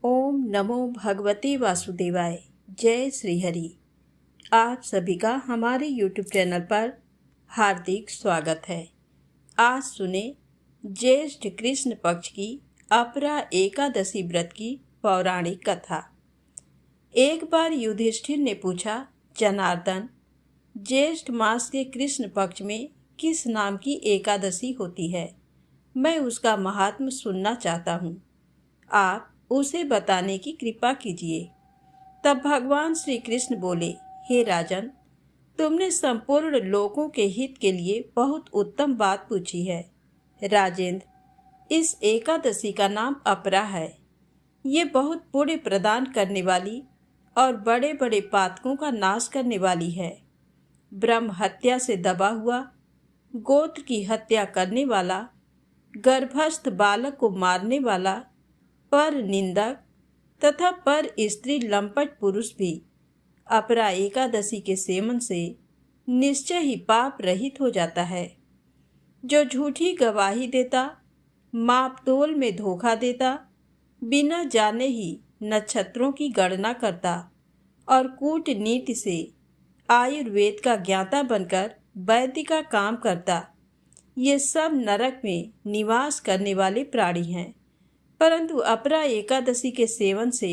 ओम नमो भगवते वासुदेवाय। जय श्री हरि। आप सभी का हमारे YouTube चैनल पर हार्दिक स्वागत है। आज सुने ज्येष्ठ कृष्ण पक्ष की अपरा एकादशी व्रत की पौराणिक कथा। एक बार युधिष्ठिर ने पूछा, जनार्दन, ज्येष्ठ मास के कृष्ण पक्ष में किस नाम की एकादशी होती है? मैं उसका महात्म्य सुनना चाहता हूँ। आप उसे बताने की कृपा कीजिए। तब भगवान श्री कृष्ण बोले, हे राजन, तुमने संपूर्ण लोगों के हित के लिए बहुत उत्तम बात पूछी है। राजेंद्र, इस एकादशी का नाम अपरा है। ये बहुत पुण्य प्रदान करने वाली और बड़े बड़े पातकों का नाश करने वाली है। ब्रह्म हत्या से दबा हुआ, गोत्र की हत्या करने वाला, गर्भस्थ बालक को मारने वाला, पर निंदक तथा पर स्त्री लंपट पुरुष भी अपरा एकादशी के सेवन से निश्चय ही पाप रहित हो जाता है। जो झूठी गवाही देता, मापतोल में धोखा देता, बिना जाने ही नक्षत्रों की गणना करता और कूटनीति से आयुर्वेद का ज्ञाता बनकर वैद्य का काम करता, ये सब नरक में निवास करने वाले प्राणी हैं। परंतु अपरा एकादशी के सेवन से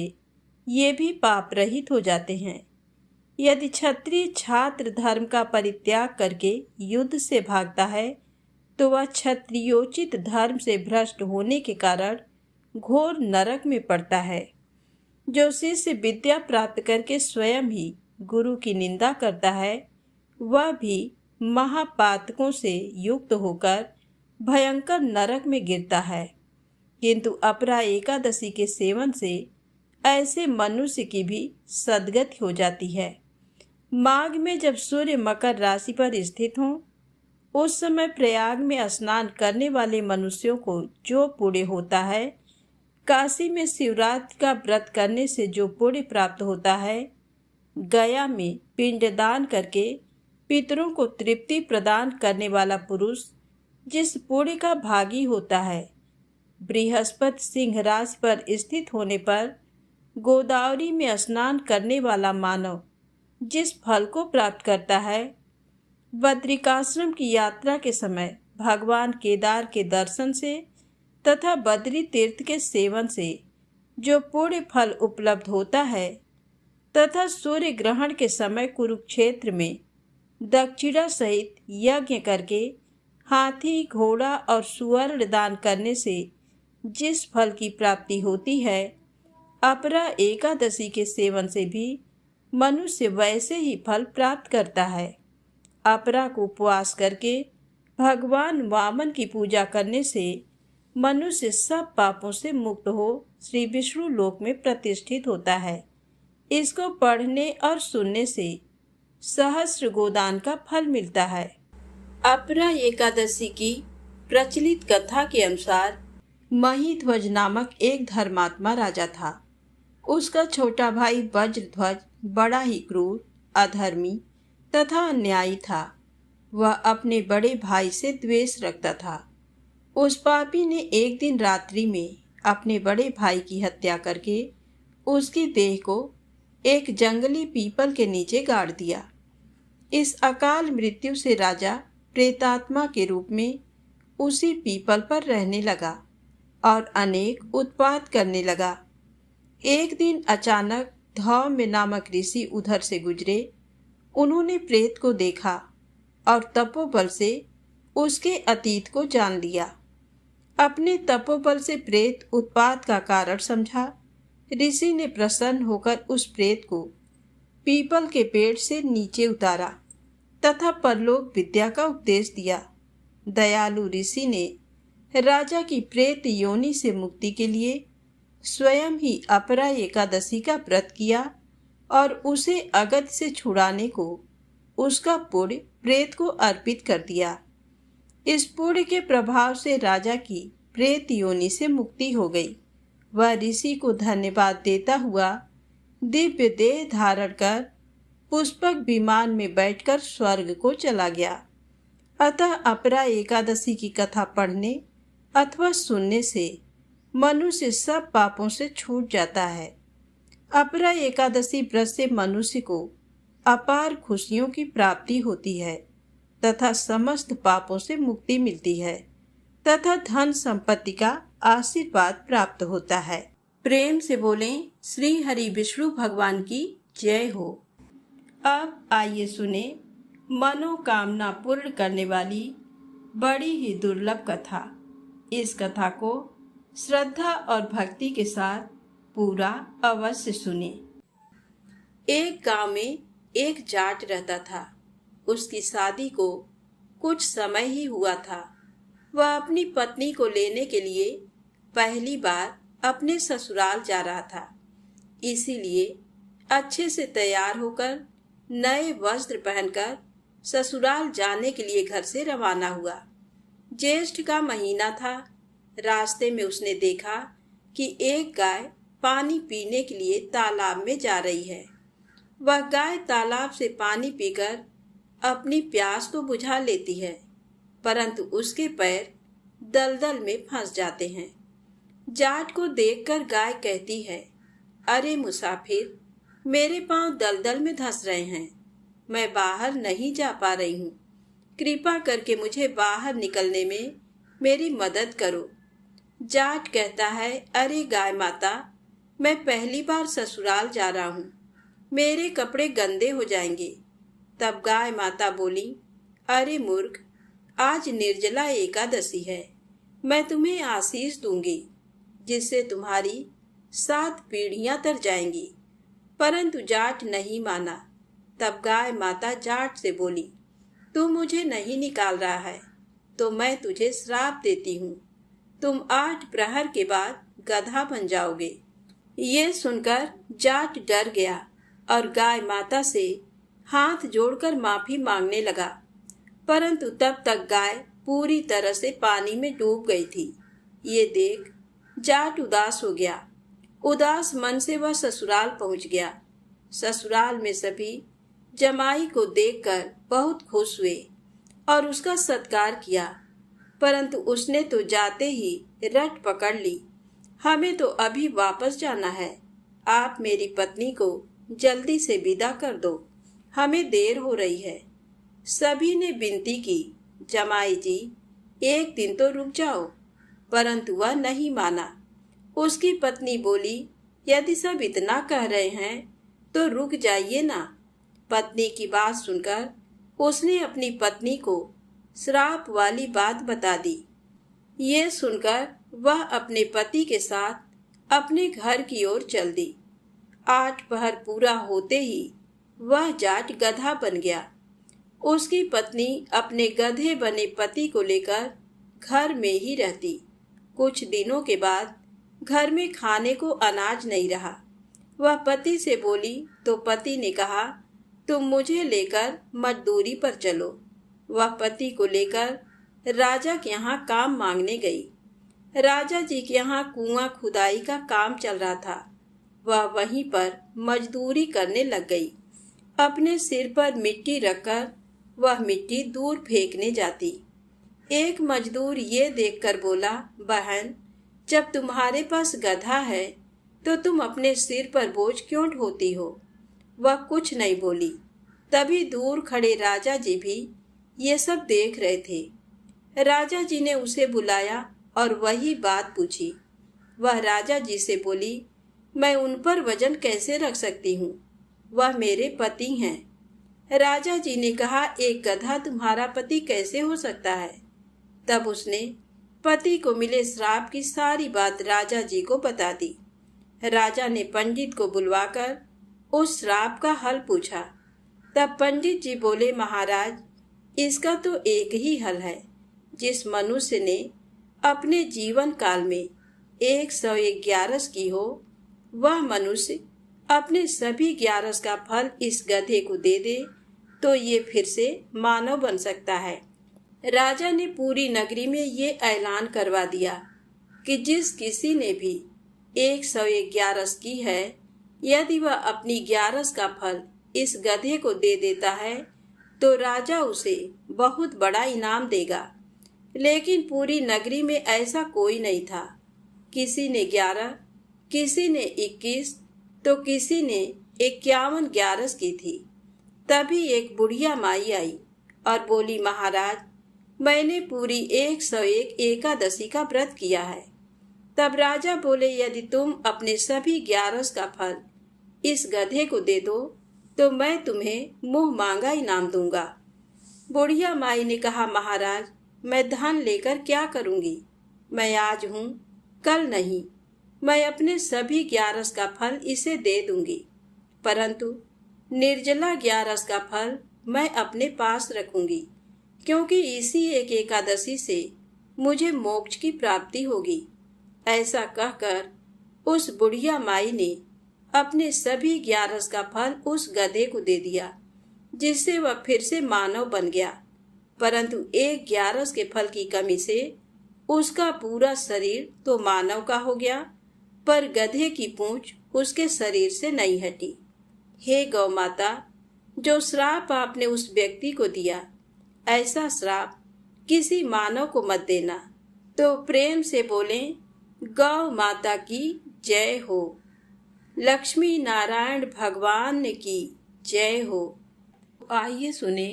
ये भी पाप रहित हो जाते हैं। यदि क्षत्रिय छात्र धर्म का परित्याग करके युद्ध से भागता है तो वह क्षत्रियोचित धर्म से भ्रष्ट होने के कारण घोर नरक में पड़ता है। जो शिष्य विद्या प्राप्त करके स्वयं ही गुरु की निंदा करता है, वह भी महापातकों से युक्त होकर भयंकर नरक में गिरता है। किंतु अपरा एकादशी के सेवन से ऐसे मनुष्य की भी सद्गति हो जाती है। माघ में जब सूर्य मकर राशि पर स्थित हों, उस समय प्रयाग में स्नान करने वाले मनुष्यों को जो पुण्य होता है, काशी में शिवरात्रि का व्रत करने से जो पुण्य प्राप्त होता है, गया में पिंडदान करके पितरों को तृप्ति प्रदान करने वाला पुरुष जिस पुण्य का भागी होता है, बृहस्पति सिंह राशि पर स्थित होने पर गोदावरी में स्नान करने वाला मानव जिस फल को प्राप्त करता है, बद्रिकाश्रम की यात्रा के समय भगवान केदार के दर्शन से तथा बद्री तीर्थ के सेवन से जो पुण्य फल उपलब्ध होता है, तथा सूर्य ग्रहण के समय कुरुक्षेत्र में दक्षिणा सहित यज्ञ करके हाथी, घोड़ा और सुवर्ण दान करने से जिस फल की प्राप्ति होती है, अपरा एकादशी के सेवन से भी मनुष्य वैसे ही फल प्राप्त करता है। अपरा को उपवास करके भगवान वामन की पूजा करने से मनुष्य सब पापों से मुक्त हो श्री विष्णु लोक में प्रतिष्ठित होता है। इसको पढ़ने और सुनने से सहस्र गोदान का फल मिलता है। अपरा एकादशी की प्रचलित कथा के अनुसार महीध्वज नामक एक धर्मात्मा राजा था। उसका छोटा भाई वज्रध्वज बड़ा ही क्रूर, अधर्मी तथा अन्यायी था। वह अपने बड़े भाई से द्वेष रखता था। उस पापी ने एक दिन रात्रि में अपने बड़े भाई की हत्या करके उसकी देह को एक जंगली पीपल के नीचे गाड़ दिया। इस अकाल मृत्यु से राजा प्रेतात्मा के रूप में उसी पीपल पर रहने लगा और अनेक उत्पात करने लगा। एक दिन अचानक धौम्य नामक ऋषि उधर से गुजरे। उन्होंने प्रेत को देखा और तपोबल से उसके अतीत को जान लिया। अपने तपोबल से प्रेत उत्पात का कारण समझा। ऋषि ने प्रसन्न होकर उस प्रेत को पीपल के पेड़ से नीचे उतारा तथा परलोक विद्या का उपदेश दिया। दयालु ऋषि ने राजा की प्रेत योनि से मुक्ति के लिए स्वयं ही अपरा एकादशी का व्रत किया और उसे अगत से छुड़ाने को उसका पुण्य प्रेत को अर्पित कर दिया। इस पुण्य के प्रभाव से राजा की प्रेत योनि से मुक्ति हो गई। वह ऋषि को धन्यवाद देता हुआ दिव्य देह धारण कर पुष्पक विमान में बैठकर स्वर्ग को चला गया। अतः अपरा एकादशी की कथा पढ़ने अथवा सुनने से मनुष्य सब पापों से छूट जाता है। अपरा एकादशी व्रत से मनुष्य को अपार खुशियों की प्राप्ति होती है तथा समस्त पापों से मुक्ति मिलती है तथा धन संपत्ति का आशीर्वाद प्राप्त होता है। प्रेम से बोलें श्री हरि विष्णु भगवान की जय हो। अब आइए सुने मनोकामना पूर्ण करने वाली बड़ी ही दुर्लभ कथा। इस कथा को श्रद्धा और भक्ति के साथ पूरा अवश्य सुने। एक गांव में एक जाट रहता था। उसकी शादी को कुछ समय ही हुआ था। वह अपनी पत्नी को लेने के लिए पहली बार अपने ससुराल जा रहा था। इसीलिए अच्छे से तैयार होकर नए वस्त्र पहनकर ससुराल जाने के लिए घर से रवाना हुआ। ज्येष्ठ का महीना था। रास्ते में उसने देखा कि एक गाय पानी पीने के लिए तालाब में जा रही है। वह गाय तालाब से पानी पीकर अपनी प्यास तो बुझा लेती है, परंतु उसके पैर दलदल में फंस जाते हैं। जाट को देखकर गाय कहती है, अरे मुसाफिर, मेरे पांव दलदल में धंस रहे हैं, मैं बाहर नहीं जा पा रही हूँ। कृपा करके मुझे बाहर निकलने में मेरी मदद करो। जाट कहता है, अरे गाय माता, मैं पहली बार ससुराल जा रहा हूँ, मेरे कपड़े गंदे हो जाएंगे। तब गाय माता बोली, अरे मूर्ख, आज निर्जला एकादशी है, मैं तुम्हें आशीष दूंगी जिससे तुम्हारी 7 पीढ़ियां तर जाएंगी। परंतु जाट नहीं माना। तब गाय माता जाट से बोली, तू मुझे नहीं निकाल रहा है तो मैं तुझे श्राप देती हूँ, तुम 8 प्रहर के बाद गधा बन जाओगे। ये सुनकर जाट डर गया और गाय माता से हाथ जोड़कर माफी मांगने लगा। परंतु तब तक गाय पूरी तरह से पानी में डूब गई थी। ये देख जाट उदास हो गया। उदास मन से वह ससुराल पहुंच गया। ससुराल में सभी जमाई को देखकर बहुत खुश हुए और उसका सत्कार किया। परंतु उसने तो जाते ही रट पकड़ ली, हमें तो अभी वापस जाना है, आप मेरी पत्नी को जल्दी से विदा कर दो, हमें देर हो रही है। सभी ने विनती की, जमाई जी, एक दिन तो रुक जाओ, परंतु वह नहीं माना। उसकी पत्नी बोली, यदि सब इतना कह रहे हैं तो रुक जाइए ना। पत्नी की बात सुनकर उसने अपनी पत्नी को श्राप वाली बात बता दी। ये सुनकर वह अपने पति के साथ अपने घर की ओर चल दी। 8 पहर पूरा होते ही वह जाट गधा बन गया। उसकी पत्नी अपने गधे बने पति को लेकर घर में ही रहती। कुछ दिनों के बाद घर में खाने को अनाज नहीं रहा। वह पति से बोली तो पति ने कहा, तुम मुझे लेकर मजदूरी पर चलो। वह पति को लेकर राजा के यहाँ काम मांगने गई। राजा जी के यहाँ कुआं खुदाई का काम चल रहा था। वह वहीं पर मजदूरी करने लग गई। अपने सिर पर मिट्टी रखकर वह मिट्टी दूर फेंकने जाती। एक मजदूर ये देखकर बोला, बहन, जब तुम्हारे पास गधा है तो तुम अपने सिर पर बोझ क्यों ढोती हो? वह कुछ नहीं बोली। तभी दूर खड़े राजा जी भी ये सब देख रहे थे। राजा जी ने उसे बुलाया और वही बात पूछी। वह राजा जी से बोली, मैं उन पर वजन कैसे रख सकती हूँ, वह मेरे पति हैं। राजा जी ने कहा, एक गधा तुम्हारा पति कैसे हो सकता है? तब उसने पति को मिले श्राप की सारी बात राजा जी को बता दी। राजा ने पंडित को बुलवाकर उस श्राप का हल पूछा। तब पंडित जी बोले, महाराज, इसका तो एक ही हल है। जिस मनुष्य ने अपने जीवन काल में 111 की हो, वह मनुष्य अपने सभी 11 का फल इस गधे को दे दे तो ये फिर से मानव बन सकता है। राजा ने पूरी नगरी में ये ऐलान करवा दिया कि जिस किसी ने भी 111 की है, यदि वह अपनी 11 का फल इस गधे को दे देता है तो राजा उसे बहुत बड़ा इनाम देगा। लेकिन पूरी नगरी में ऐसा कोई नहीं था किसी ने 11, किसी ने 21, तो किसी ने 51 ग्यारस की थी। तभी एक बुढ़िया माई आई और बोली, महाराज, मैंने पूरी 101 एकादशी का व्रत किया है। तब राजा बोले, यदि तुम अपने सभी 11 का फल इस गधे को दे दो तो मैं तुम्हें मुंह मांगा इनाम दूंगा। बुढ़िया माई ने कहा, महाराज, मैं धन लेकर क्या करूंगी? मैं आज हूँ, कल नहीं। मैं अपने सभी 11 का फल इसे दे दूंगी, परंतु निर्जला 11 का फल मैं अपने पास रखूंगी, क्योंकि इसी एक एकादशी से मुझे मोक्ष की प्राप्ति होगी। ऐसा कहकर उस बुढ़िया माई ने अपने सभी 11 का फल उस गधे को दे दिया, जिससे वह फिर से मानव बन गया। परंतु एक 11 के फल की कमी से उसका पूरा शरीर तो मानव का हो गया, पर गधे की पूंछ उसके शरीर से नहीं हटी। हे गौ माता, जो श्राप आपने उस व्यक्ति को दिया, ऐसा श्राप किसी मानव को मत देना। तो प्रेम से बोलें, गौ माता की जय हो, लक्ष्मी नारायण भगवान की जय हो। आइए सुने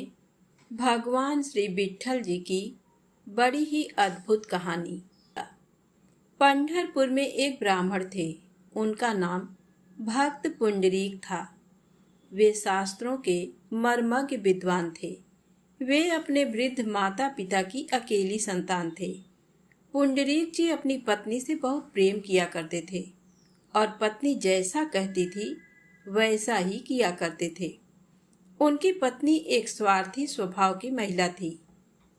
भगवान श्री विट्ठल जी की बड़ी ही अद्भुत कहानी। पंढरपुर में एक ब्राह्मण थे। उनका नाम भक्त पुंडरीक था। वे शास्त्रों के मर्मज्ञ विद्वान थे। वे अपने वृद्ध माता पिता की अकेली संतान थे। पुंडरीक जी अपनी पत्नी से बहुत प्रेम किया करते थे और पत्नी जैसा कहती थी वैसा ही किया करते थे। उनकी पत्नी एक स्वार्थी स्वभाव की महिला थी।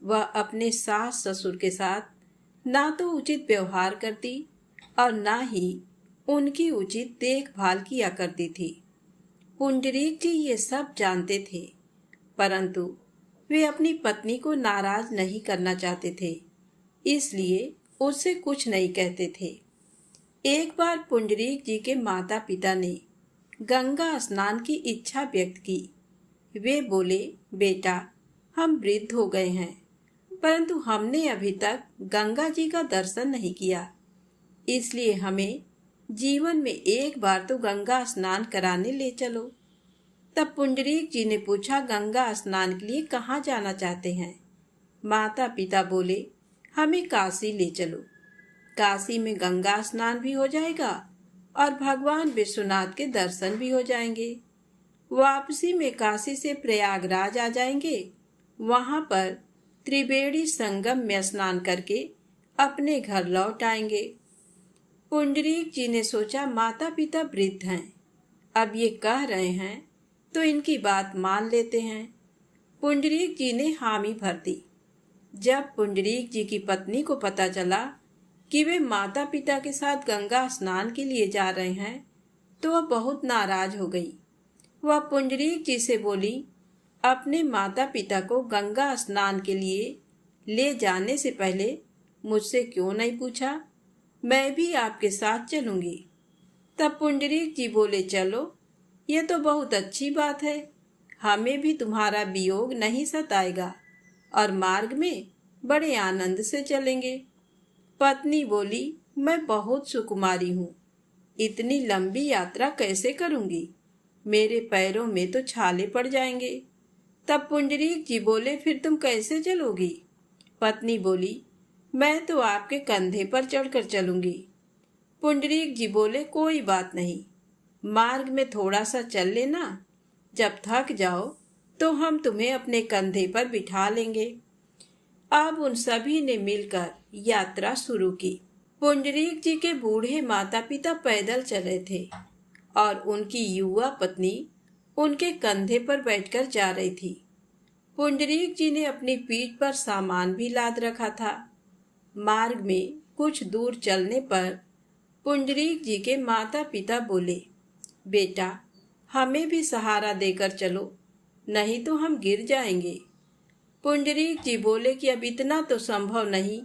वह अपने सास ससुर के साथ ना तो उचित व्यवहार करती और ना ही उनकी उचित देखभाल किया करती थी। पुंडरीक जी ये सब जानते थे, परंतु वे अपनी पत्नी को नाराज नहीं करना चाहते थे, इसलिए उससे कुछ नहीं कहते थे। एक बार पुंडरीक जी के माता पिता ने गंगा स्नान की इच्छा व्यक्त की। वे बोले, बेटा, हम वृद्ध हो गए हैं, परंतु हमने अभी तक गंगा जी का दर्शन नहीं किया, इसलिए हमें जीवन में एक बार तो गंगा स्नान कराने ले चलो। तब पुंडरीक जी ने पूछा, गंगा स्नान के लिए कहाँ जाना चाहते हैं? माता पिता बोले, हमें काशी ले चलो। काशी में गंगा स्नान भी हो जाएगा और भगवान विश्वनाथ के दर्शन भी हो जाएंगे। वापसी में काशी से प्रयागराज आ जाएंगे। वहां पर त्रिवेणी संगम में स्नान करके अपने घर लौट आएंगे। पुंडरीक जी ने सोचा, माता पिता वृद्ध हैं, अब ये कह रहे हैं तो इनकी बात मान लेते हैं। पुंडरीक जी ने हामी भर दी। जब पुंडरीक जी की पत्नी को पता चला कि वे माता पिता के साथ गंगा स्नान के लिए जा रहे हैं, तो वह बहुत नाराज हो गई। वह पुंडरीक जी से बोली, अपने माता पिता को गंगा स्नान के लिए ले जाने से पहले मुझसे क्यों नहीं पूछा? मैं भी आपके साथ चलूंगी। तब पुंडरीक जी बोले, चलो, ये तो बहुत अच्छी बात है। हमें भी तुम्हारा वियोग नहीं सताएगा और मार्ग में बड़े आनंद से चलेंगे। पत्नी बोली, मैं बहुत सुकुमारी हूँ, इतनी लंबी यात्रा कैसे करूंगी? मेरे पैरों में तो छाले पड़ जाएंगे। तब पुंडरीक जी बोले, फिर तुम कैसे चलोगी? पत्नी बोली, मैं तो आपके कंधे पर चढ़कर चलूंगी। पुंडरीक जी बोले, कोई बात नहीं, मार्ग में थोड़ा सा चल लेना, जब थक जाओ तो हम तुम्हें अपने कंधे पर बिठा लेंगे। अब उन सभी ने मिलकर यात्रा शुरू की। पुंडरीक जी के बूढ़े माता पिता पैदल चले थे और उनकी युवा पत्नी उनके कंधे पर बैठकर जा रही थी। पुंडरीक जी ने अपनी पीठ पर सामान भी लाद रखा था। मार्ग में कुछ दूर चलने पर पुंडरीक जी के माता पिता बोले, बेटा, हमें भी सहारा देकर चलो, नहीं तो हम गिर जाएंगे। पुंडरीक जी बोले कि अब इतना तो संभव नहीं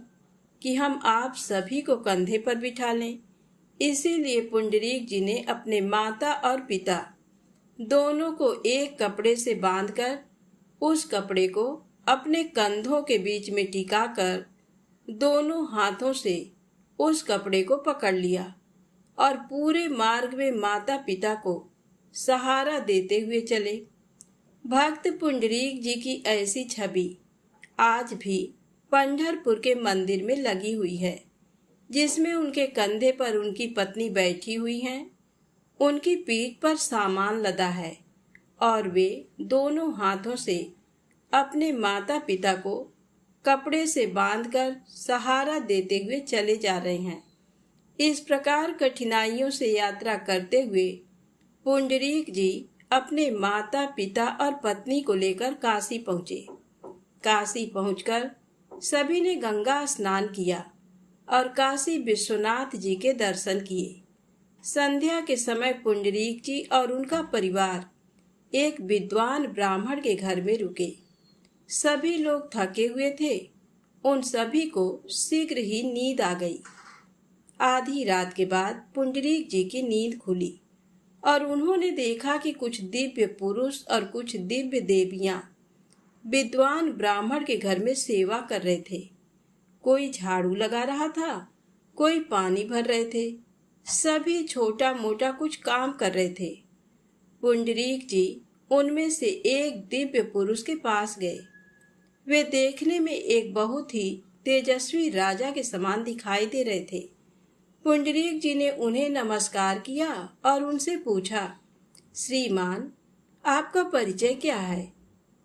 कि हम आप सभी को कंधे पर बिठा लें। इसीलिए पुंडरीक जी ने अपने माता और पिता दोनों को एक कपड़े से बांधकर उस कपड़े को अपने कंधों के बीच में टिकाकर दोनों हाथों से उस कपड़े को पकड़ लिया और पूरे मार्ग में माता पिता को सहारा देते हुए चले। भक्त पुंडरीक जी की ऐसी छवि आज भी पंढरपुर के मंदिर में लगी हुई है, जिसमें उनके कंधे पर उनकी पत्नी बैठी हुई हैं, उनकी पीठ पर सामान लदा है और वे दोनों हाथों से अपने माता पिता को कपड़े से बांधकर सहारा देते हुए चले जा रहे हैं। इस प्रकार कठिनाइयों से यात्रा करते हुए पुंडरीक जी अपने माता पिता और पत्नी को लेकर काशी पहुंचे। काशी पहुंचकर सभी ने गंगा स्नान किया और काशी विश्वनाथ जी के दर्शन किए। संध्या के समय पुंडरीक जी और उनका परिवार एक विद्वान ब्राह्मण के घर में रुके। सभी लोग थके हुए थे। उन सभी को शीघ्र ही नींद आ गई। आधी रात के बाद पुंडरीक जी की नींद खुली और उन्होंने देखा कि कुछ दिव्य पुरुष और कुछ दिव्य देवियां विद्वान ब्राह्मण के घर में सेवा कर रहे थे। कोई झाड़ू लगा रहा था, कोई पानी भर रहे थे। सभी छोटा मोटा कुछ काम कर रहे थे। पुंडरीक जी उनमें से एक दिव्य पुरुष के पास गए। वे देखने में एक बहुत ही तेजस्वी राजा के समान दिखाई दे रहे थे। पुंडरीक जी ने उन्हें नमस्कार किया और उनसे पूछा, श्रीमान, आपका परिचय क्या है?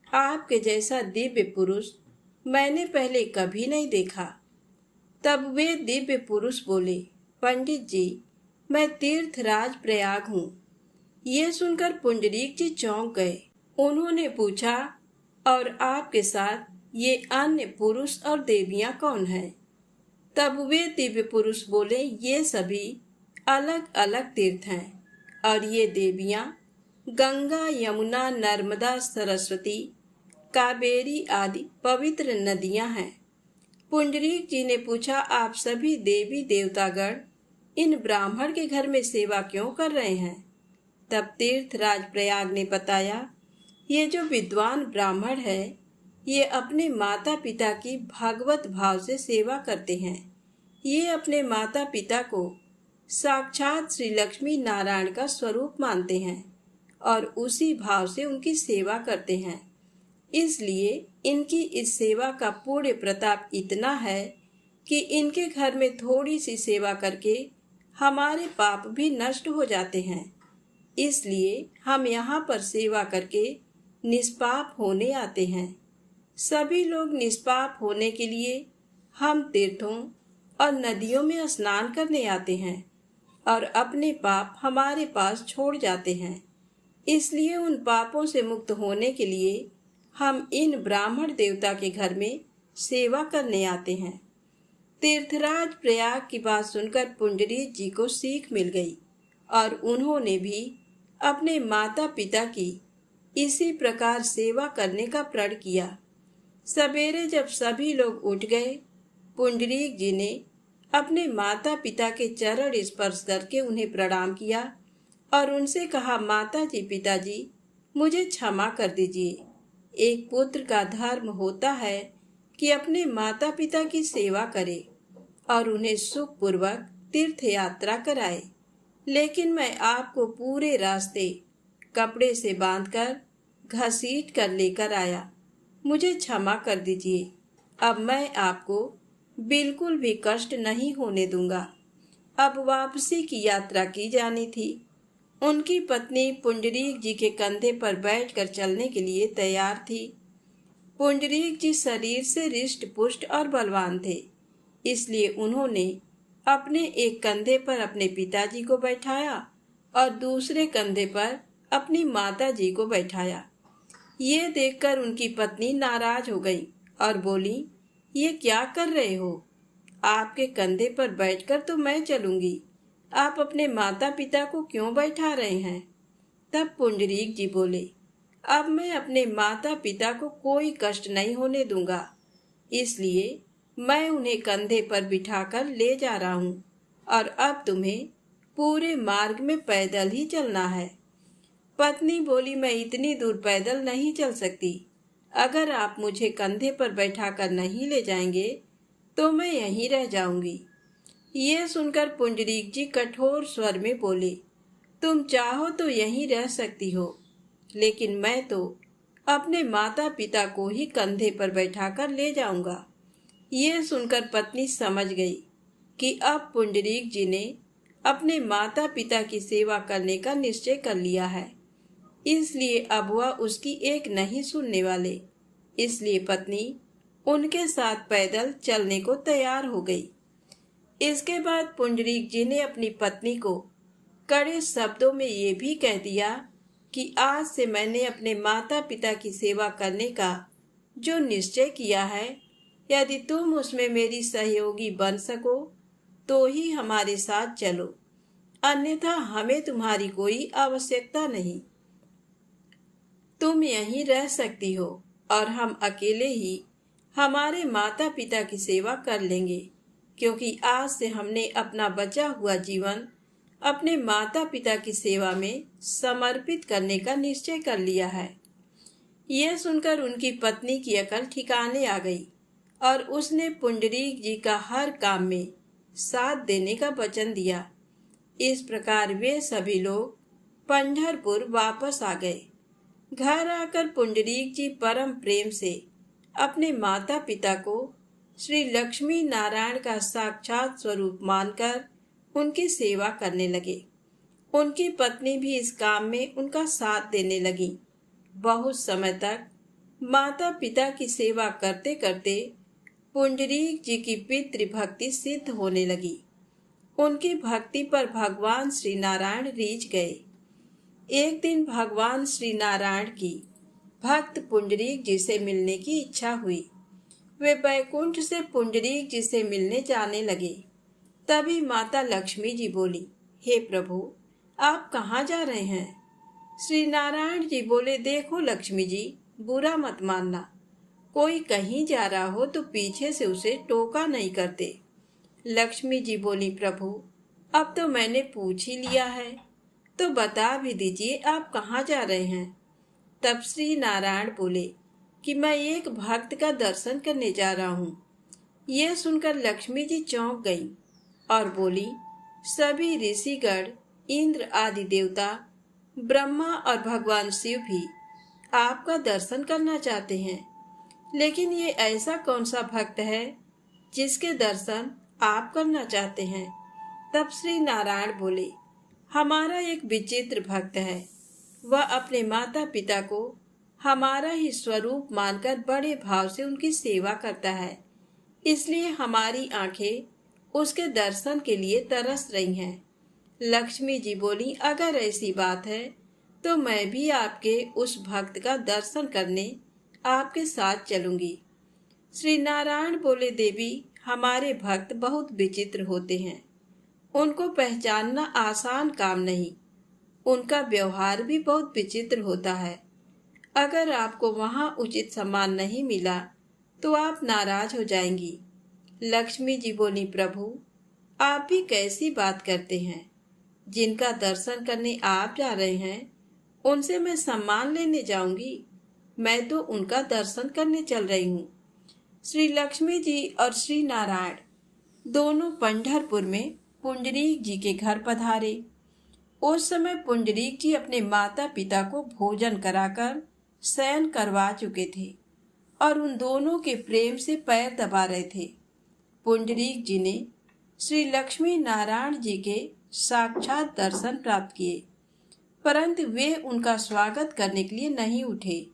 आपके जैसा दिव्य पुरुष मैंने पहले कभी नहीं देखा। तब वे दिव्य पुरुष बोले, पंडित जी, मैं तीर्थराज प्रयाग हूँ। ये सुनकर पुंडरीक जी चौंक गए। उन्होंने पूछा, और आपके साथ ये अन्य पुरुष और देवियां कौन हैं? तब वे दिव्य पुरुष बोले, ये सभी अलग अलग तीर्थ हैं और ये देवियां गंगा, यमुना, नर्मदा, सरस्वती, कावेरी आदि पवित्र नदियां हैं। पुंडरीक जी ने पूछा, आप सभी देवी देवतागण इन ब्राह्मण के घर में सेवा क्यों कर रहे हैं? तब तीर्थराज प्रयाग ने बताया, ये जो विद्वान ब्राह्मण है, ये अपने माता पिता की भागवत भाव से सेवा करते हैं। ये अपने माता पिता को साक्षात श्री लक्ष्मी नारायण का स्वरूप मानते हैं और उसी भाव से उनकी सेवा करते हैं। इसलिए इनकी इस सेवा का पुण्य प्रताप इतना है कि इनके घर में थोड़ी सी सेवा करके हमारे पाप भी नष्ट हो जाते हैं। इसलिए हम यहाँ पर सेवा करके निष्पाप होने आते हैं। सभी लोग निष्पाप होने के लिए हम तीर्थों और नदियों में स्नान करने आते हैं और अपने पाप हमारे पास छोड़ जाते हैं। इसलिए उन पापों से मुक्त होने के लिए हम इन ब्राह्मण देवता के घर में सेवा करने आते हैं। तीर्थराज प्रयाग की बात सुनकर पुंडरीक जी को सीख मिल गई और उन्होंने भी अपने माता पिता की इसी प्रकार सेवा करने का प्रण किया। सवेरे जब सभी लोग उठ गए, पुंडरीक जी ने अपने माता पिता के चरण स्पर्श करके उन्हें प्रणाम किया और उनसे कहा, माता जी, पिताजी, मुझे क्षमा कर दीजिए। एक पुत्र का धर्म होता है कि अपने माता पिता की सेवा करे और उन्हें सुखपूर्वक तीर्थ यात्रा कराए, लेकिन मैं आपको पूरे रास्ते कपड़े से बांधकर घसीट कर लेकर आया। मुझे क्षमा कर दीजिए। अब मैं आपको बिल्कुल भी कष्ट नहीं होने दूंगा। अब वापसी की यात्रा की जानी थी। उनकी पत्नी पुंडरीक जी के कंधे पर बैठकर चलने के लिए तैयार थी। पुंडरीक जी शरीर से रिष्ट पुष्ट और बलवान थे, इसलिए उन्होंने अपने एक कंधे पर अपने पिताजी को बैठाया और दूसरे कंधे पर अपनी माता जी को बैठाया। ये देखकर उनकी पत्नी नाराज हो गई और बोली, ये क्या कर रहे हो? आपके कंधे पर बैठकर तो मैं चलूंगी, आप अपने माता पिता को क्यों बैठा रहे हैं? तब पुंडरीक जी बोले, अब मैं अपने माता पिता को कोई कष्ट नहीं होने दूंगा, इसलिए मैं उन्हें कंधे पर बिठाकर ले जा रहा हूँ और अब तुम्हें पूरे मार्ग में पैदल ही चलना है। पत्नी बोली, मैं इतनी दूर पैदल नहीं चल सकती। अगर आप मुझे कंधे पर बैठाकर नहीं ले जाएंगे तो मैं यहीं रह जाऊंगी। ये सुनकर पुंडरीक जी कठोर स्वर में बोले, तुम चाहो तो यहीं रह सकती हो, लेकिन मैं तो अपने माता पिता को ही कंधे पर बैठाकर ले जाऊंगा। ये सुनकर पत्नी समझ गई कि अब पुंडरीक जी ने अपने माता पिता की सेवा करने का निश्चय कर लिया है, इसलिए अब वह उसकी एक नहीं सुनने वाले। इसलिए पत्नी उनके साथ पैदल चलने को तैयार हो गई। इसके बाद पुंडरीक जी ने अपनी पत्नी को कड़े शब्दों में ये भी कह दिया कि आज से मैंने अपने माता पिता की सेवा करने का जो निश्चय किया है, यदि तुम उसमें मेरी सहयोगी बन सको तो ही हमारे साथ चलो, अन्यथा हमें तुम्हारी कोई आवश्यकता नहीं। तुम यहीं रह सकती हो और हम अकेले ही हमारे माता पिता की सेवा कर लेंगे, क्योंकि आज से हमने अपना बचा हुआ जीवन अपने माता पिता की सेवा में समर्पित करने का निश्चय कर लिया है। यह सुनकर उनकी पत्नी की अकल ठिकाने आ गई और उसने पुंडरीक जी का हर काम में साथ देने का वचन दिया। इस प्रकार वे सभी लोग पंढरपुर वापस आ गए। घर आकर पुंडरीक जी परम प्रेम से अपने माता पिता को श्री लक्ष्मी नारायण का साक्षात स्वरूप मानकर उनकी सेवा करने लगे। उनकी पत्नी भी इस काम में उनका साथ देने लगी। बहुत समय तक माता पिता की सेवा करते करते पुंडरीक जी की पितृभक्ति सिद्ध होने लगी। उनकी भक्ति पर भगवान श्री नारायण रीझ गए। एक दिन भगवान श्री नारायण की भक्त पुंडरीक जी से मिलने की इच्छा हुई। वे बैकुंठ से पुंडरीक जी से मिलने जाने लगे। तभी माता लक्ष्मी जी बोली, हे प्रभु, आप कहाँ जा रहे हैं? श्री नारायण जी बोले, देखो लक्ष्मी जी, बुरा मत मानना, कोई कहीं जा रहा हो तो पीछे से उसे टोका नहीं करते। लक्ष्मी जी बोली, प्रभु, अब तो मैंने पूछ ही लिया है, तो बता भी दीजिए आप कहाँ जा रहे हैं। तब श्री नारायण बोले कि मैं एक भक्त का दर्शन करने जा रहा हूँ। यह सुनकर लक्ष्मी जी चौंक गई और बोली, सभी ऋषिगण, इंद्र आदि देवता, ब्रह्मा और भगवान शिव भी आपका दर्शन करना चाहते हैं, लेकिन ये ऐसा कौन सा भक्त है जिसके दर्शन आप करना चाहते हैं? तब श्री नारायण बोले, हमारा एक विचित्र भक्त है। वह अपने माता पिता को हमारा ही स्वरूप मानकर बड़े भाव से उनकी सेवा करता है, इसलिए हमारी आंखें उसके दर्शन के लिए तरस रही हैं। लक्ष्मी जी बोली, अगर ऐसी बात है तो मैं भी आपके उस भक्त का दर्शन करने आपके साथ चलूंगी। श्री नारायण बोले, देवी, हमारे भक्त बहुत विचित्र होते हैं, उनको पहचानना आसान काम नहीं, उनका व्यवहार भी बहुत विचित्र होता है। अगर आपको वहाँ उचित सम्मान नहीं मिला तो आप नाराज हो जाएंगी। लक्ष्मी जी बोली, प्रभु, आप भी कैसी बात करते हैं? जिनका दर्शन करने आप जा रहे हैं उनसे मैं सम्मान लेने जाऊंगी? मैं तो उनका दर्शन करने चल रही हूँ। श्री लक्ष्मी जी और श्री नारायण दोनों पंढरपुर में पुंडरीक जी के घर पधारे। उस समय पुंडरीक जी अपने माता पिता को भोजन कराकर शयन करवा चुके थे और उन दोनों के प्रेम से पैर दबा रहे थे। पुंडरीक जी ने श्री लक्ष्मी नारायण जी के साक्षात दर्शन प्राप्त किए, परंतु वे उनका स्वागत करने के लिए नहीं उठे।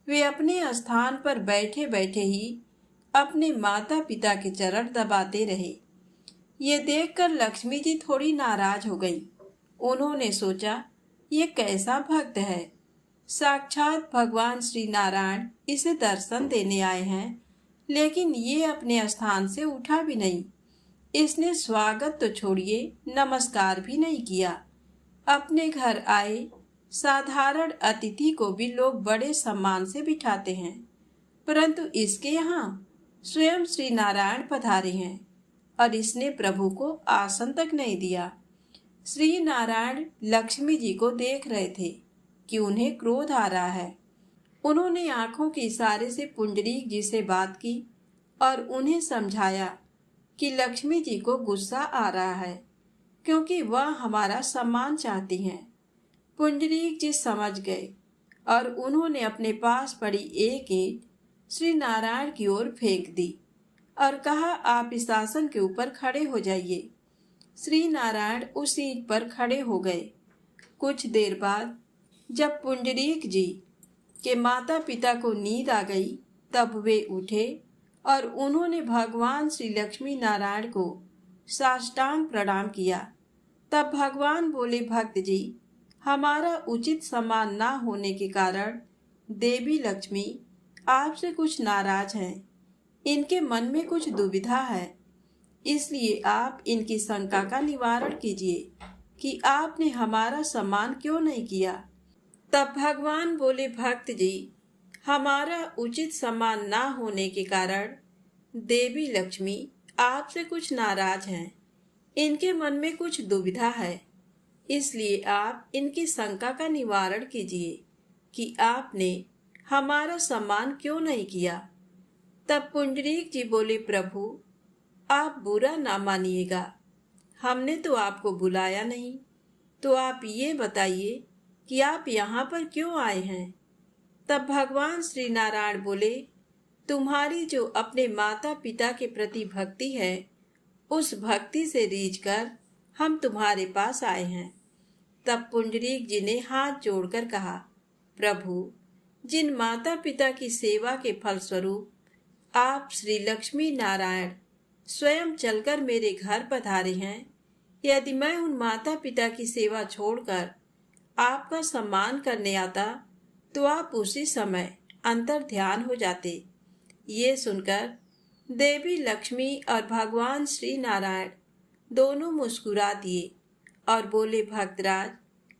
वे अपने स्थान पर बैठे बैठे ही अपने माता पिता के चरण दबाते रहे। ये देखकर लक्ष्मी जी थोड़ी नाराज हो गई। उन्होंने सोचा, ये कैसा भक्त है, साक्षात भगवान श्री नारायण इसे दर्शन देने आए हैं, लेकिन ये अपने स्थान से उठा भी नहीं। इसने स्वागत तो छोड़िए, नमस्कार भी नहीं किया। अपने घर आए साधारण अतिथि को भी लोग बड़े सम्मान से बिठाते हैं, परंतु इसके यहाँ स्वयं श्री नारायण पधारे हैं और इसने प्रभु को आसन तक नहीं दिया। श्री नारायण लक्ष्मी जी को देख रहे थे कि उन्हें क्रोध आ रहा है। उन्होंने आंखों के इशारे से पुंडरीक जी से बात की और उन्हें समझाया कि लक्ष्मी जी को गुस्सा आ रहा है क्योंकि वह हमारा सम्मान चाहती हैं। पुंडरीक जी समझ गए और उन्होंने अपने पास पड़ी एक ईंट श्री नारायण की ओर फेंक दी और कहा, आप इस आसन के ऊपर खड़े हो जाइए। श्री नारायण उस ईंट पर खड़े हो गए। कुछ देर बाद जब पुंडरीक जी के माता पिता को नींद आ गई तब वे उठे और उन्होंने भगवान श्री लक्ष्मी नारायण को साष्टांग प्रणाम किया। तब भगवान बोले, भक्त जी, हमारा उचित सम्मान न होने के कारण देवी लक्ष्मी आपसे कुछ नाराज हैं। इनके मन में कुछ दुविधा है, इसलिए आप इनकी शंका का निवारण कीजिए कि आपने हमारा सम्मान क्यों नहीं किया। तब भगवान बोले, भक्त जी, हमारा उचित सम्मान न होने के कारण देवी लक्ष्मी आपसे कुछ नाराज हैं। इनके मन में कुछ दुविधा है, इसलिए आप इनकी शंका का निवारण कीजिए कि आपने हमारा सम्मान क्यों नहीं किया। तब पुंडरीक जी बोले, प्रभु, आप बुरा ना मानिएगा, हमने तो आपको बुलाया नहीं, तो आप ये बताइए कि आप यहाँ पर क्यों आए हैं। तब भगवान श्री नारायण बोले, तुम्हारी जो अपने माता पिता के प्रति भक्ति है, उस भक्ति से रीझकर हम तुम्हारे पास आए हैं। तब पुंडरीक जी ने हाथ जोड़कर कहा, प्रभु, जिन माता पिता की सेवा के फलस्वरूप आप श्री लक्ष्मी नारायण स्वयं चलकर मेरे घर पधारे हैं, यदि मैं उन माता पिता की सेवा छोड़कर आपका सम्मान करने आता तो आप उसी समय अंतर ध्यान हो जाते। ये सुनकर देवी लक्ष्मी और भगवान श्री नारायण दोनों मुस्कुरा दिए और बोले, भक्तराज,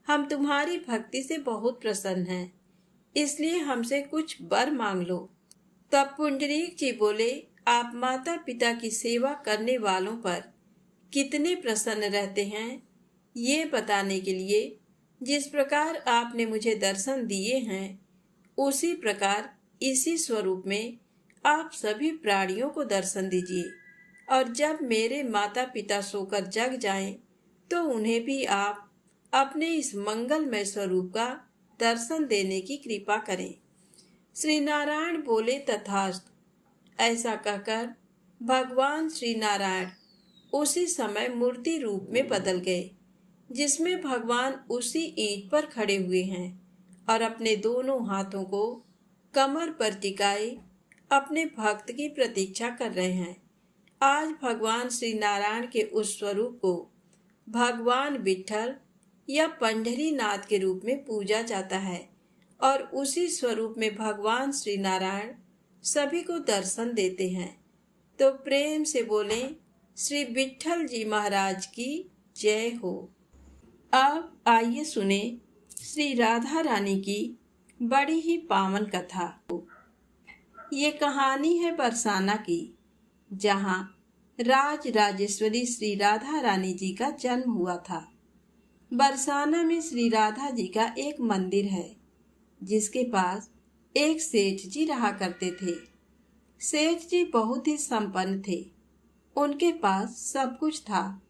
हम तुम्हारी भक्ति से बहुत प्रसन्न हैं, इसलिए हमसे कुछ वर मांग लो। तब पुंडरीक जी बोले, आप माता पिता की सेवा करने वालों पर कितने प्रसन्न रहते हैं, ये बताने के लिए जिस प्रकार आपने मुझे दर्शन दिए हैं, उसी प्रकार इसी स्वरूप में आप सभी प्राणियों को दर्शन दीजिए, और जब मेरे माता पिता सोकर जग जाएं, तो उन्हें भी आप अपने इस मंगलमय स्वरूप का दर्शन देने की कृपा करें। श्री नारायण बोले, तथास्तु। ऐसा कहकर भगवान श्री नारायण उसी समय मूर्ति रूप में बदल गए, जिसमें भगवान उसी ईंट पर खड़े हुए हैं और अपने दोनों हाथों को कमर पर टिकाए अपने भक्त की प्रतीक्षा कर रहे हैं। आज भगवान श्री नारायण के उस स्वरूप को भगवान विट्ठल या पंढरीनाथ के रूप में पूजा जाता है और उसी स्वरूप में भगवान श्री नारायण सभी को दर्शन देते हैं। तो प्रेम से बोले, श्री विट्ठल जी महाराज की जय हो। अब आइए सुने श्री राधा रानी की बड़ी ही पावन कथा। ये कहानी है बरसाना की, जहाँ राज राजेश्वरी श्री राधा रानी जी का जन्म हुआ था। बरसाना में श्री राधा जी का एक मंदिर है, जिसके पास एक सेठ जी रहा करते थे। सेठ जी बहुत ही संपन्न थे। उनके पास सब कुछ था,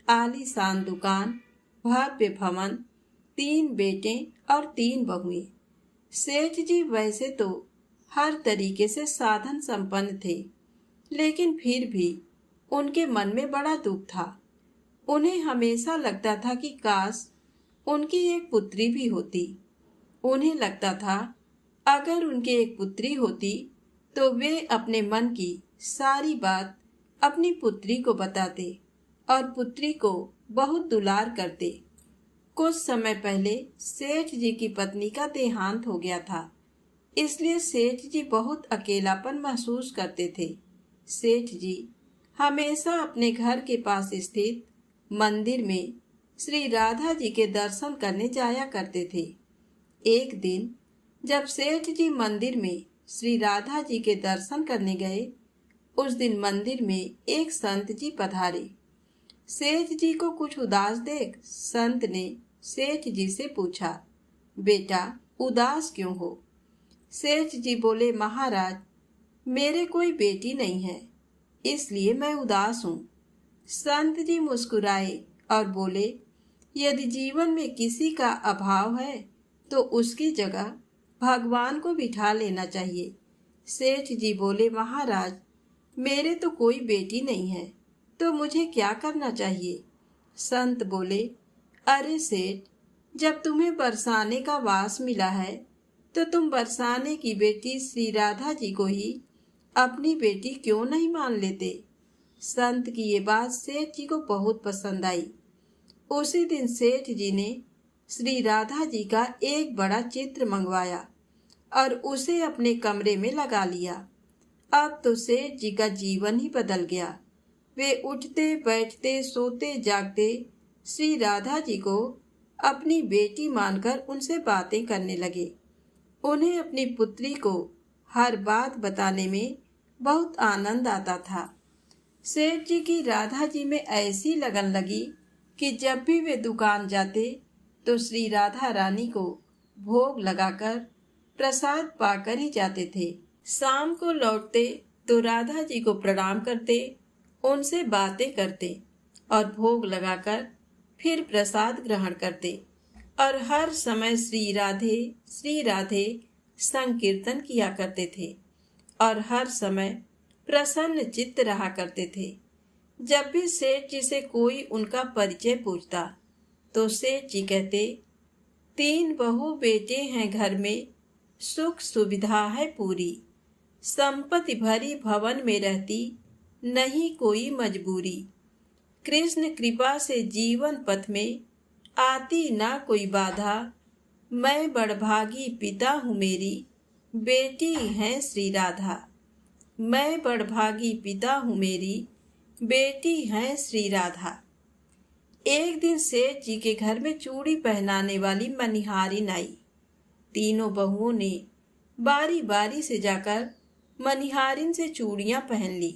आलीशान दुकान, भव्य भवन, 3 बेटे और 3 बहुएं। सेठ जी वैसे तो हर तरीके से साधन संपन्न थे, लेकिन फिर भी उनके मन में बड़ा दुख था। उन्हें हमेशा लगता था कि काश उनकी एक पुत्री भी होती। उन्हें लगता था अगर उनकी एक पुत्री होती तो वे अपने मन की सारी बात अपनी पुत्री को बताते और पुत्री को बहुत दुलार करते। कुछ समय पहले सेठ जी की पत्नी का देहांत हो गया था, इसलिए सेठ जी बहुत अकेलापन महसूस करते थे। सेठ जी हमेशा अपने घर के पास स्थित मंदिर में श्री राधा जी के दर्शन करने जाया करते थे। एक दिन जब सेठ जी मंदिर में श्री राधा जी के दर्शन करने गए, उस दिन मंदिर में एक संत जी पधारे। सेठ जी को कुछ उदास देख संत ने सेठ जी से पूछा, बेटा उदास क्यों हो? सेठ जी बोले, महाराज मेरे कोई बेटी नहीं है, इसलिए मैं उदास हूँ। संत जी मुस्कुराए और बोले, यदि जीवन में किसी का अभाव है तो उसकी जगह भगवान को बिठा लेना चाहिए। सेठ जी बोले, महाराज, मेरे तो कोई बेटी नहीं है, तो मुझे क्या करना चाहिए? संत बोले, अरे सेठ, जब तुम्हें बरसाने का वास मिला है तो तुम बरसाने की बेटी श्री राधा जी को ही अपनी बेटी क्यों नहीं मान लेते? संत की ये बात सेठ जी को बहुत पसंद आई। उसी दिन सेठ जी ने श्री राधा जी का एक बड़ा चित्र मंगवाया और उसे अपने कमरे में लगा लिया। अब तो सेठ जी का जीवन ही बदल गया। वे उठते बैठते सोते जागते श्री राधा जी को अपनी बेटी मानकर उनसे बातें करने लगे। उन्हें अपनी पुत्री को हर बात बताने में बहुत आनंद आता था। सेठ जी की राधा जी में ऐसी लगन लगी कि जब भी वे दुकान जाते तो श्री राधा रानी को भोग लगाकर प्रसाद पाकर ही जाते थे। शाम को लौटते तो राधा जी को प्रणाम करते, उनसे बातें करते और भोग लगाकर फिर प्रसाद ग्रहण करते और हर समय श्री राधे संकीर्तन किया करते थे और हर समय प्रसन्न चित्त रहा करते थे। जब भी सेठ जी से कोई उनका परिचय पूछता तो सेठ जी कहते, 3 बहू बेटे हैं घर में, सुख सुविधा है पूरी, संपत्ति भरी भवन में रहती, नहीं कोई मजबूरी, कृष्ण कृपा से जीवन पथ में आती ना कोई बाधा, मैं बड़भागी पिता हूँ मेरी, बेटी है श्री राधा। मैं बड़भागी पिता हूँ मेरी, बेटी है श्री राधा। एक दिन सेठ जी के घर में चूड़ी पहनाने वाली मनिहारिन आई। तीनों बहुओं ने बारी बारी से जाकर मनिहारिन से चूड़ियां पहन ली।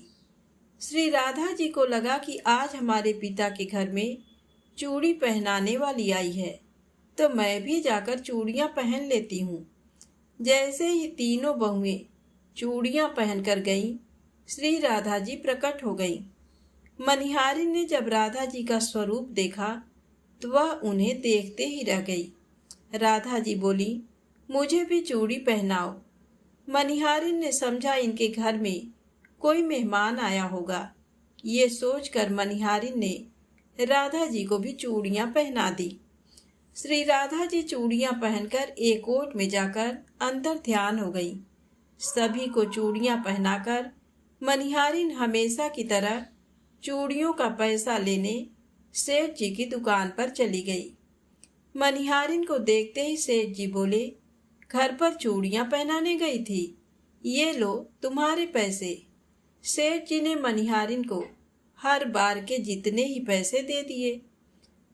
श्री राधा जी को लगा कि आज हमारे पिता के घर में चूड़ी पहनाने वाली आई है, तो मैं भी जाकर चूड़ियां पहन लेती हूँ। जैसे ही तीनों बहुएं चूड़ियां पहनकर गईं, श्री राधा जी प्रकट हो गईं। मनिहारिन ने जब राधा जी का स्वरूप देखा तो वह उन्हें देखते ही रह गई। राधा जी बोली, मुझे भी चूड़ी पहनाओ। मनिहारिन ने समझा इनके घर में कोई मेहमान आया होगा। ये सोचकर मनिहारिन ने राधा जी को भी चूड़ियां पहना दी। श्री राधा जी चूड़ियां पहनकर एक ओट में जाकर अंतर ध्यान हो गई। सभी को चूड़ियां पहनाकर मनिहारिन हमेशा की तरह चूड़ियों का पैसा लेने सेठ जी की दुकान पर चली गई। मनिहारिन को देखते ही सेठ जी बोले, घर पर चूड़ियां पहनाने गई थी, ये लो तुम्हारे पैसे। सेठ जी ने मनिहारिन को हर बार के जितने ही पैसे दे दिए।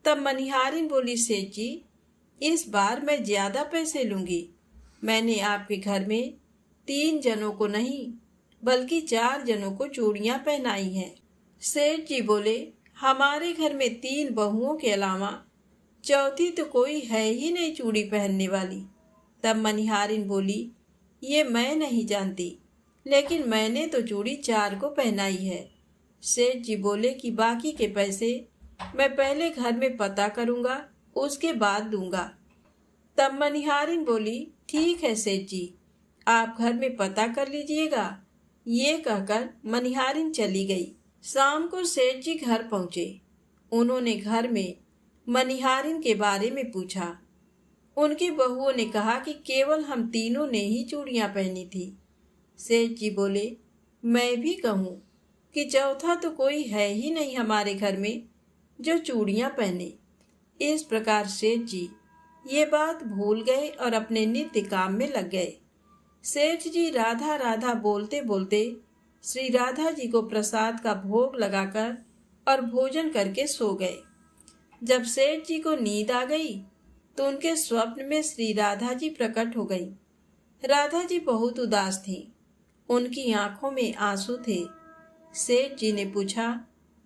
तब मनिहारिन बोली, सेठ जी, इस बार मैं ज्यादा पैसे लूंगी। मैंने आपके घर में 3 जनों को नहीं बल्कि 4 जनों को चूड़ियां पहनाई हैं। सेठ जी बोले, हमारे घर में 3 बहुओं के अलावा चौथी तो कोई है ही नहीं चूड़ी पहनने वाली। तब मनिहारिन बोली, ये मैं नहीं जानती, लेकिन मैंने तो चूड़ी 4 को पहनाई है। सेठ जी बोले कि बाकी के पैसे मैं पहले घर में पता करूंगा, उसके बाद दूंगा। तब मनिहारिन बोली, ठीक है सेठ जी, आप घर में पता कर लीजिएगा। ये कहकर मनिहारिन चली गई। शाम को सेठ जी घर पहुंचे। उन्होंने घर में मनिहारिन के बारे में पूछा। उनकी बहुओं ने कहा कि केवल हम तीनों ने ही चूड़ियां पहनी थी। सेठ जी बोले, मैं भी कहूँ कि चौथा तो कोई है ही नहीं हमारे घर में जो चूड़ियां पहने। इस प्रकार सेठ जी ये बात भूल गए और अपने नित्य काम में लग गए। सेठ जी राधा राधा बोलते बोलते श्री राधा जी को प्रसाद का भोग लगाकर और भोजन करके सो गए। जब सेठ जी को नींद आ गई तो उनके स्वप्न में श्री राधा जी प्रकट हो गई। राधा जी बहुत उदास थीं। उनकी आंखों में आंसू थे। सेठ जी ने पूछा,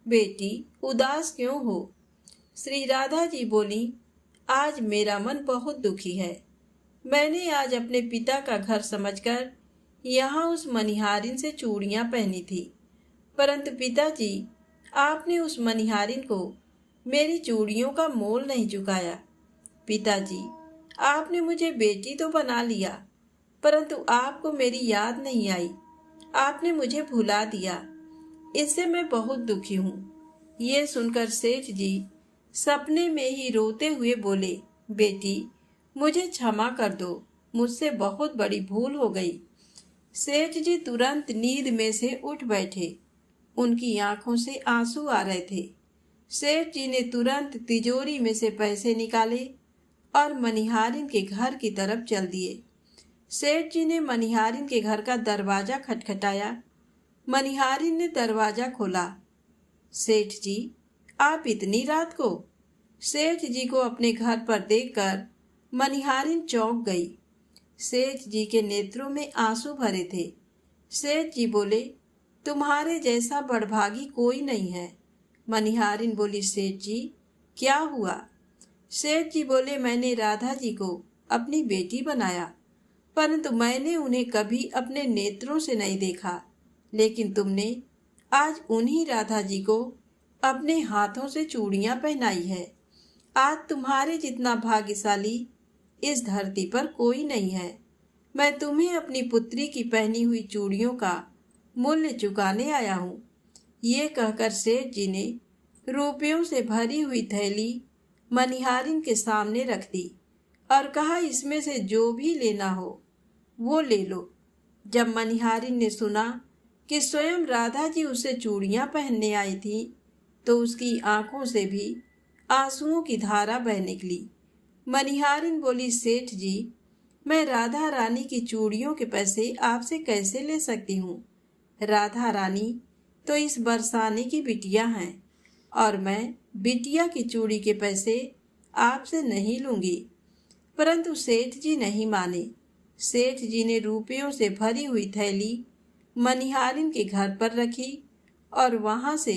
बेटी उदास क्यों हो? श्री राधा जी बोली, आज मेरा मन बहुत दुखी है। मैंने आज अपने पिता का घर समझकर यहाँ उस मनिहारिन से चूड़ियां पहनी थी। परंतु पिताजी, आपने उस मनिहारिन को मेरी चूड़ियों का मोल नहीं चुकाया। पिताजी, आपने मुझे बेटी तो बना लिया, परंतु आपको मेरी याद नहीं आई। आपने मुझे भुला दिया। इससे मैं बहुत दुखी हूँ। ये सुनकर सेठ जी सपने में ही रोते हुए बोले, बेटी, मुझे क्षमा कर दो, मुझसे बहुत बड़ी भूल हो गई। सेठ जी तुरंत नींद में से उठ बैठे। उनकी आंखों से आंसू आ रहे थे। सेठ जी ने तुरंत तिजोरी में से पैसे निकाले और मनिहारिन के घर की तरफ चल दिए। सेठ जी ने मनिहारिन के घर का दरवाजा खटखटाया। मनिहारिन ने दरवाजा खोला। सेठ जी, आप इतनी रात को? सेठ जी को अपने घर पर देखकर मनिहारिन चौंक गई। सेठ जी के नेत्रों में आंसू भरे थे। सेठ जी बोले, तुम्हारे जैसा बड़भागी कोई नहीं है। मनिहारिन बोली, सेठ जी, क्या हुआ? सेठ जी बोले, मैंने राधा जी को अपनी बेटी बनाया, परंतु मैंने उन्हें कभी अपने नेत्रों से नहीं देखा। लेकिन तुमने आज उन्हीं राधा जी को अपने हाथों से चूड़ियां पहनाई है। आज तुम्हारे जितना भाग्यशाली इस धरती पर कोई नहीं है। मैं तुम्हें अपनी पुत्री की पहनी हुई चूड़ियों का मूल्य चुकाने आया हूँ। ये कहकर सेठ जी ने रुपयों से भरी हुई थैली मनिहारिन के सामने रख दी और कहा, इसमें से जो भी लेना हो वो ले लो। जब मनिहारिन ने सुना कि स्वयं राधा जी उसे चूड़ियां पहनने आई थी, तो उसकी आंखों से भी आंसुओं की धारा बह निकली। मनिहारिन बोली, सेठ जी, मैं राधा रानी की चूड़ियों के पैसे आपसे कैसे ले सकती हूँ? राधा रानी तो इस बरसाने की बिटिया हैं और मैं बिटिया की चूड़ी के पैसे आपसे नहीं लूंगी। परंतु सेठ जी नहीं माने। सेठ जी ने रुपयों से भरी हुई थैली मनिहारिन के घर पर रखी और वहां से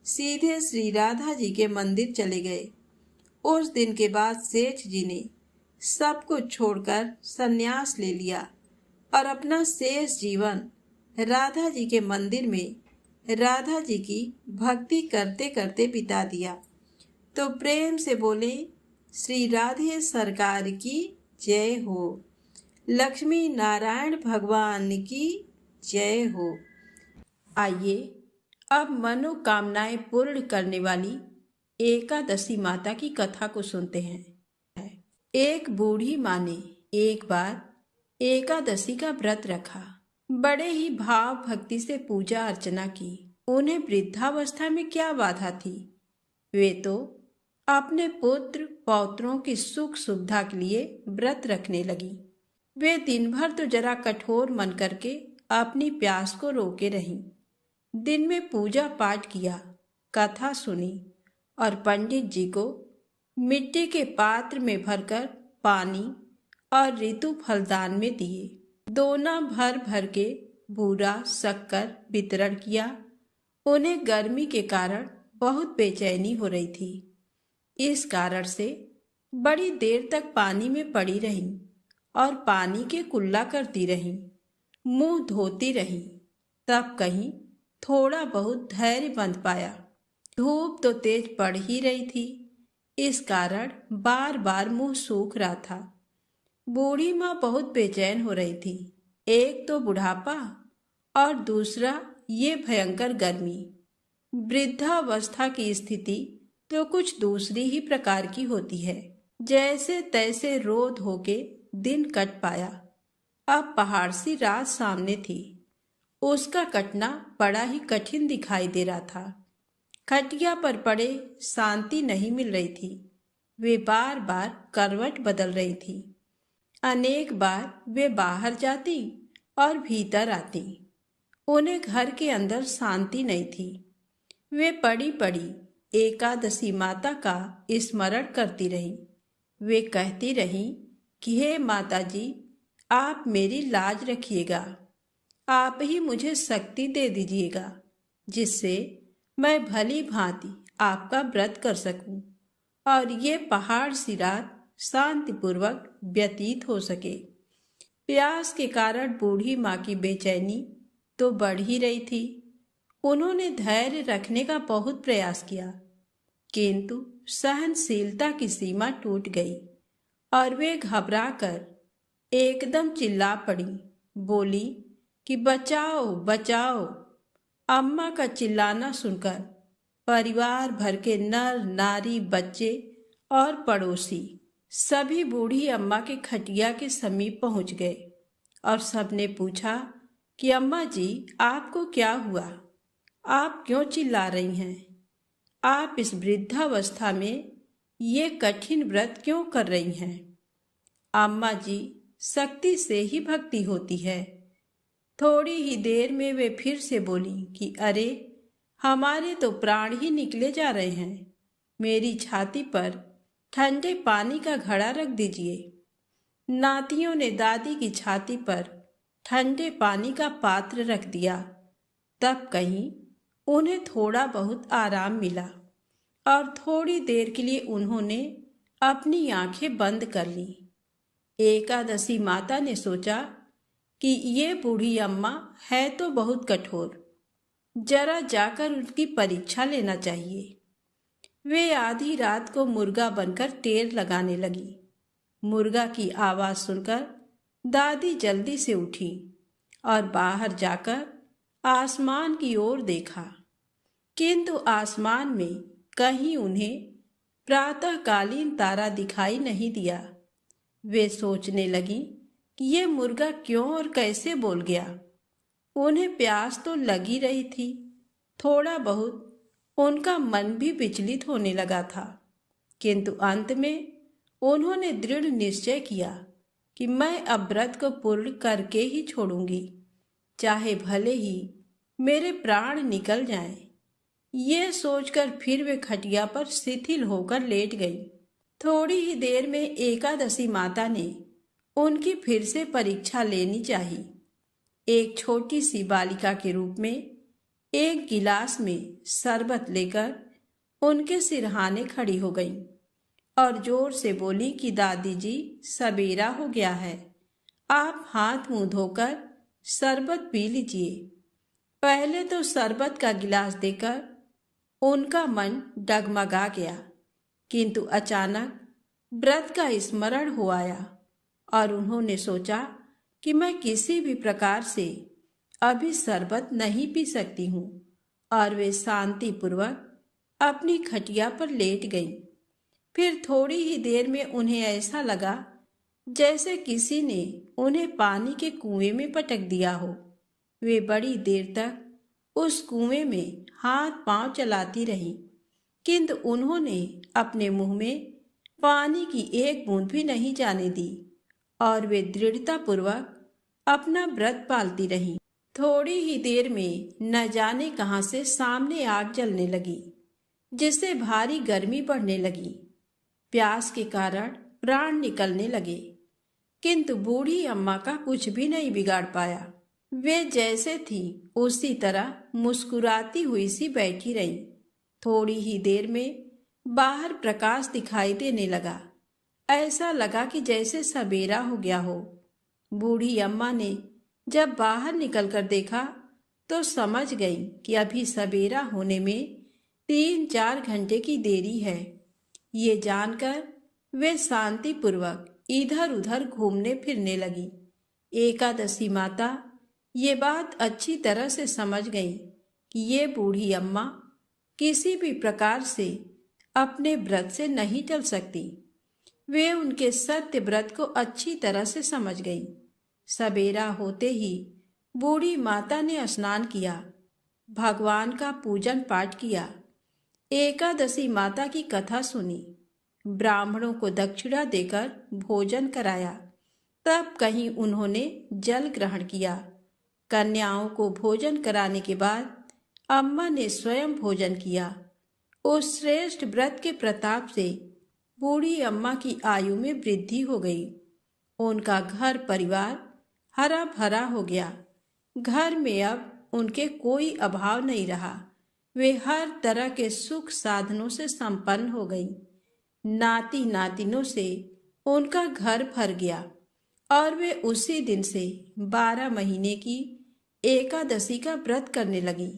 सीधे श्री राधा जी के मंदिर चले गए। उस दिन के बाद सेठ जी ने सब कुछ छोड़कर संन्यास ले लिया और अपना शेष जीवन राधा जी के मंदिर में राधा जी की भक्ति करते करते बिता दिया। तो प्रेम से बोले, श्री राधे सरकार की जय हो। लक्ष्मी नारायण भगवान की जय हो। आइए अब मनोकामनाएं पूर्ण करने वाली एकादशी माता की कथा को सुनते हैं। एक बूढ़ी माँ ने एक बार एकादशी का व्रत रखा। बड़े ही भाव भक्ति से पूजा अर्चना की। उन्हें वृद्धावस्था में क्या बाधा थी? वे तो अपने पुत्र पौत्रों की सुख सुविधा के लिए व्रत रखने लगी। वे दिन भर तो जरा कठोर मन करके अपनी प्यास को रोके रहीं। दिन में पूजा पाठ किया, कथा सुनी और पंडित जी को मिट्टी के पात्र में भरकर पानी और ऋतु फलदान में दिए। दोना भर भर के बूरा शक्कर वितरण किया। उन्हें गर्मी के कारण बहुत बेचैनी हो रही थी। इस कारण से बड़ी देर तक पानी में पड़ी रहीं और पानी के कुल्ला करती रहीं, मुंह धोती रहीं। तब कहीं थोड़ा बहुत धैर्य बंध पाया। धूप तो तेज पड़ ही रही थी, इस कारण बार बार मुंह सूख रहा था। बूढ़ी माँ बहुत बेचैन हो रही थी। एक तो बुढ़ापा और दूसरा ये भयंकर गर्मी। वृद्धावस्था की स्थिति तो कुछ दूसरी ही प्रकार की होती है। जैसे तैसे रो धो के दिन कट पाया। अब पहाड़ सी रात सामने थी। उसका कटना बड़ा ही कठिन दिखाई दे रहा था। खटिया पर पड़े शांति नहीं मिल रही थी। वे बार बार करवट बदल रही थी। अनेक बार वे बाहर जाती और भीतर आती। उन्हें घर के अंदर शांति नहीं थी। वे पड़ी पड़ी एकादशी माता का स्मरण करती रहीं। वे कहती रहीं कि हे माता जी, आप मेरी लाज रखिएगा। आप ही मुझे शक्ति दे दीजिएगा, जिससे मैं भली भांति आपका व्रत कर सकूं और ये पहाड़ सी रात शांतिपूर्वक व्यतीत हो सके। प्यास के कारण बूढ़ी माँ की बेचैनी तो बढ़ ही रही थी। उन्होंने धैर्य रखने का बहुत प्रयास किया, किंतु सहनशीलता की सीमा टूट गई और वे घबराकर एकदम चिल्ला पड़ी। बोली कि बचाओ बचाओ। अम्मा का चिल्लाना सुनकर परिवार भर के नर नारी, बच्चे और पड़ोसी सभी बूढ़ी अम्मा के खटिया के समीप पहुंच गए और सबने पूछा कि अम्मा जी, आपको क्या हुआ? आप क्यों चिल्ला रही हैं? आप इस वृद्धावस्था में ये कठिन व्रत क्यों कर रही हैं? अम्मा जी, शक्ति से ही भक्ति होती है। थोड़ी ही देर में वे फिर से बोली कि अरे, हमारे तो प्राण ही निकले जा रहे हैं। मेरी छाती पर ठंडे पानी का घड़ा रख दीजिए। नातियों ने दादी की छाती पर ठंडे पानी का पात्र रख दिया। तब कहीं उन्हें थोड़ा बहुत आराम मिला और थोड़ी देर के लिए उन्होंने अपनी आंखें बंद कर ली। एकादशी माता ने सोचा कि ये बूढ़ी अम्मा है तो बहुत कठोर, जरा जाकर उनकी परीक्षा लेना चाहिए। वे आधी रात को मुर्गा बनकर टेर लगाने लगी। मुर्गा की आवाज सुनकर दादी जल्दी से उठी और बाहर जाकर आसमान की ओर देखा, किंतु आसमान में कहीं उन्हें प्रातःकालीन तारा दिखाई नहीं दिया। वे सोचने लगी कि ये मुर्गा क्यों और कैसे बोल गया। उन्हें प्यास तो लगी रही थी, थोड़ा बहुत उनका मन भी विचलित होने लगा था, किंतु अंत में उन्होंने दृढ़ निश्चय किया कि मैं अब व्रत को पूर्ण करके ही छोड़ूंगी, चाहे भले ही मेरे प्राण निकल जाएं। ये सोचकर फिर वे खटिया पर शिथिल होकर लेट गई। थोड़ी ही देर में एकादशी माता ने उनकी फिर से परीक्षा लेनी चाहिए। एक छोटी सी बालिका के रूप में एक गिलास में शरबत लेकर उनके सिरहाने खड़ी हो गई और जोर से बोली कि दादी जी, सवेरा हो गया है, आप हाथ मुंह धोकर शरबत पी लीजिए। पहले तो शरबत का गिलास देकर उनका मन डगमगा गया, किंतु अचानक व्रत का स्मरण हो आया और उन्होंने सोचा कि मैं किसी भी प्रकार से अभी शरबत नहीं पी सकती हूँ, और वे शांतिपूर्वक अपनी खटिया पर लेट गईं। फिर थोड़ी ही देर में उन्हें ऐसा लगा जैसे किसी ने उन्हें पानी के कुएं में पटक दिया हो। वे बड़ी देर तक उस कुएं में हाथ पांव चलाती रहीं, किंतु उन्होंने अपने मुंह में पानी की एक बूंद भी नहीं जाने दी और वे दृढ़तापूर्वक अपना व्रत पालती रहीं। थोड़ी ही देर में न जाने कहां से सामने आग जलने लगी, जिससे भारी गर्मी बढ़ने लगी। प्यास के कारण प्राण निकलने लगे, किंतु बूढ़ी अम्मा का कुछ भी नहीं बिगाड़ पाया। वे जैसे थी उसी तरह मुस्कुराती हुई सी बैठी रहीं। थोड़ी ही देर में बाहर प्रकाश दिखाई देने लगा। ऐसा लगा कि जैसे सवेरा हो गया हो। बूढ़ी अम्मा ने जब बाहर निकलकर देखा तो समझ गई कि अभी सवेरा होने में 3-4 घंटे की देरी है। ये जानकर वे शांतिपूर्वक इधर उधर घूमने फिरने लगी। एकादशी माता ये बात अच्छी तरह से समझ गई कि ये बूढ़ी अम्मा किसी भी प्रकार से अपने व्रत से नहीं टल सकती। वे उनके सत्य व्रत को अच्छी तरह से समझ गई। सवेरा होते ही बूढ़ी माता ने स्नान किया, भगवान का पूजन पाठ किया, एकादशी माता की कथा सुनी, ब्राह्मणों को दक्षिणा देकर भोजन कराया। तब कहीं उन्होंने जल ग्रहण किया। कन्याओं को भोजन कराने के बाद अम्मा ने स्वयं भोजन किया। उस श्रेष्ठ व्रत के प्रताप से बूढ़ी अम्मा की आयु में वृद्धि हो गई। उनका घर परिवार हरा भरा हो गया। घर में अब उनके कोई अभाव नहीं रहा। वे हर तरह के सुख साधनों से संपन्न हो गई। नाती नातिनों से उनका घर भर गया और वे उसी दिन से 12 महीने की एकादशी का व्रत करने लगी।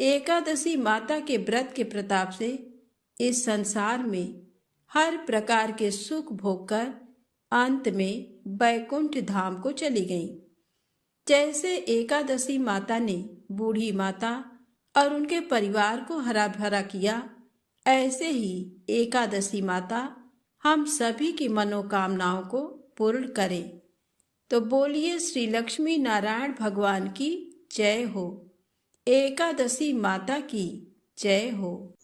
एकादशी माता के व्रत के प्रताप से इस संसार में हर प्रकार के सुख भोग कर अंत में बैकुंठ धाम को चली गईं। जैसे एकादशी माता ने बूढ़ी माता और उनके परिवार को हरा भरा किया, ऐसे ही एकादशी माता हम सभी की मनोकामनाओं को पूर्ण करें। तो बोलिए श्री लक्ष्मी नारायण भगवान की जय हो। एकादशी माता की जय हो।